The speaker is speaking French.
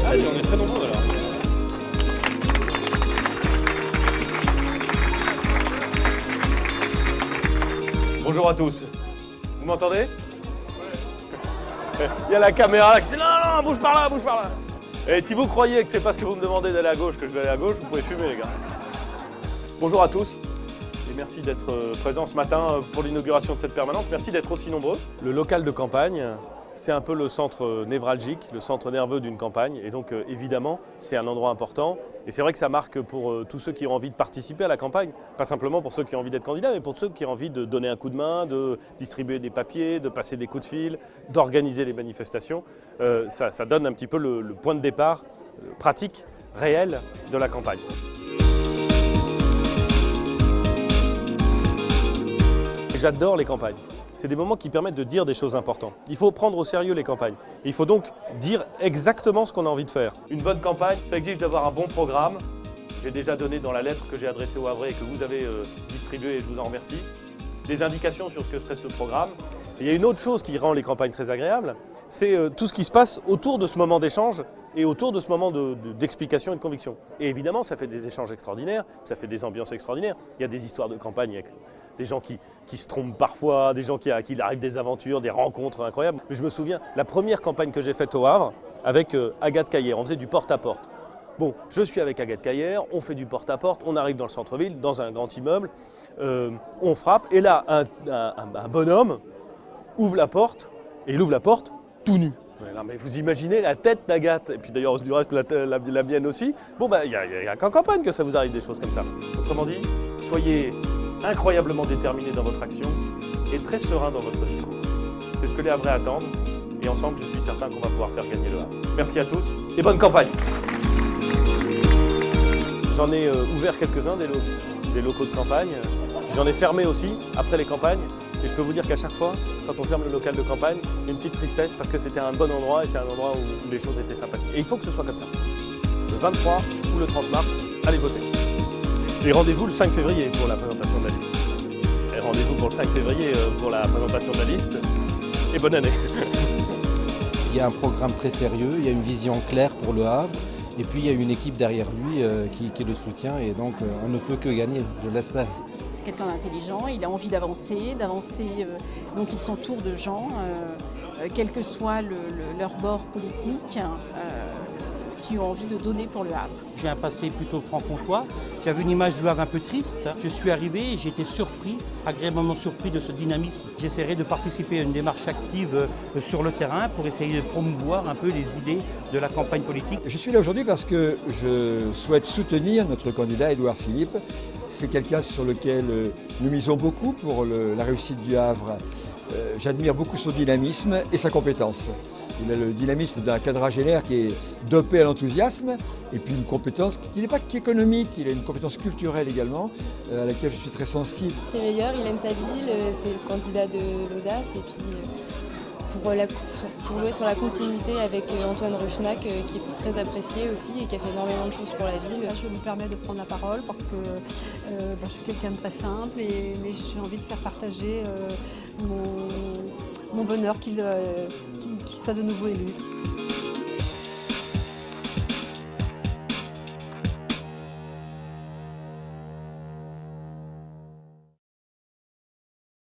Allez, on est très nombreux alors. Bonjour à tous. Vous m'entendez? Il y a la caméra qui dit non, non, bouge par là, bouge par là. Et si vous croyez que c'est parce que vous me demandez d'aller à gauche que je vais aller à gauche, vous pouvez fumer les gars. Bonjour à tous. Et merci d'être présents ce matin pour l'inauguration de cette permanence. Merci d'être aussi nombreux. Le local de campagne, c'est un peu le centre névralgique, le centre nerveux d'une campagne. Et donc évidemment, c'est un endroit important. Et c'est vrai que ça marque pour tous ceux qui ont envie de participer à la campagne. Pas simplement pour ceux qui ont envie d'être candidats, mais pour ceux qui ont envie de donner un coup de main, de distribuer des papiers, de passer des coups de fil, d'organiser les manifestations. Ça donne un petit peu le point de départ pratique, réel de la campagne. J'adore les campagnes. C'est des moments qui permettent de dire des choses importantes. Il faut prendre au sérieux les campagnes. Il faut donc dire exactement ce qu'on a envie de faire. Une bonne campagne, ça exige d'avoir un bon programme. J'ai déjà donné dans la lettre que j'ai adressée au Havrais et que vous avez distribuée et je vous en remercie, des indications sur ce que serait ce programme. Et il y a une autre chose qui rend les campagnes très agréables, c'est tout ce qui se passe autour de ce moment d'échange et autour de ce moment d'explication et de conviction. Et évidemment, ça fait des échanges extraordinaires, ça fait des ambiances extraordinaires. Il y a des histoires de campagne avec des gens qui se trompent parfois, des gens qui arrivent des aventures, des rencontres incroyables. Je me souviens, la première campagne que j'ai faite au Havre avec Agathe Caillère, on faisait du porte-à-porte. Bon, je suis avec Agathe Caillère, on fait du porte-à-porte, on arrive dans le centre-ville, dans un grand immeuble, on frappe, et là, un bonhomme ouvre la porte, et il ouvre la porte tout nu. Non, mais vous imaginez la tête d'Agathe, et puis d'ailleurs du reste la mienne aussi. Bon, ben, il n'y a qu'en campagne que ça vous arrive des choses comme ça. Autrement dit, soyez incroyablement déterminé dans votre action et très serein dans votre discours. C'est ce que les Havrais attendent, et ensemble, je suis certain qu'on va pouvoir faire gagner le Havre. Merci à tous et bonne campagne. J'en ai ouvert quelques-uns des locaux de campagne, j'en ai fermé aussi après les campagnes, et je peux vous dire qu'à chaque fois, quand on ferme le local de campagne, il y a une petite tristesse parce que c'était un bon endroit et c'est un endroit où les choses étaient sympathiques. Et il faut que ce soit comme ça. Le 23 ou le 30 mars, allez voter. Et rendez-vous le 5 février pour la présentation de la liste. Et rendez-vous pour le 5 février pour la présentation de la liste. Et bonne année. Il y a un programme très sérieux, il y a une vision claire pour le Havre. Et puis il y a une équipe derrière lui qui le soutient et donc on ne peut que gagner, je l'espère. C'est quelqu'un d'intelligent, il a envie d'avancer, donc il s'entoure de gens, quel que soit leur bord politique, qui ont envie de donner pour le Havre. J'ai un passé plutôt franc-comtois, j'avais une image du Havre un peu triste. Je suis arrivé et j'ai été surpris, agréablement surpris de ce dynamisme. J'essaierai de participer à une démarche active sur le terrain pour essayer de promouvoir un peu les idées de la campagne politique. Je suis là aujourd'hui parce que je souhaite soutenir notre candidat Édouard Philippe. C'est quelqu'un sur lequel nous misons beaucoup pour la réussite du Havre. J'admire beaucoup son dynamisme et sa compétence. Il a le dynamisme d'un quadragénaire qui est dopé à l'enthousiasme et puis une compétence qui n'est pas qu'économique, il a une compétence culturelle également à laquelle je suis très sensible. C'est meilleur, il aime sa ville, c'est le candidat de l'audace et puis pour jouer sur la continuité avec Antoine Ruffnac qui était très apprécié aussi et qui a fait énormément de choses pour la ville. Je me permets de prendre la parole parce que je suis quelqu'un de très simple mais j'ai envie de faire partager mon bonheur qu'il soit de nouveau élu.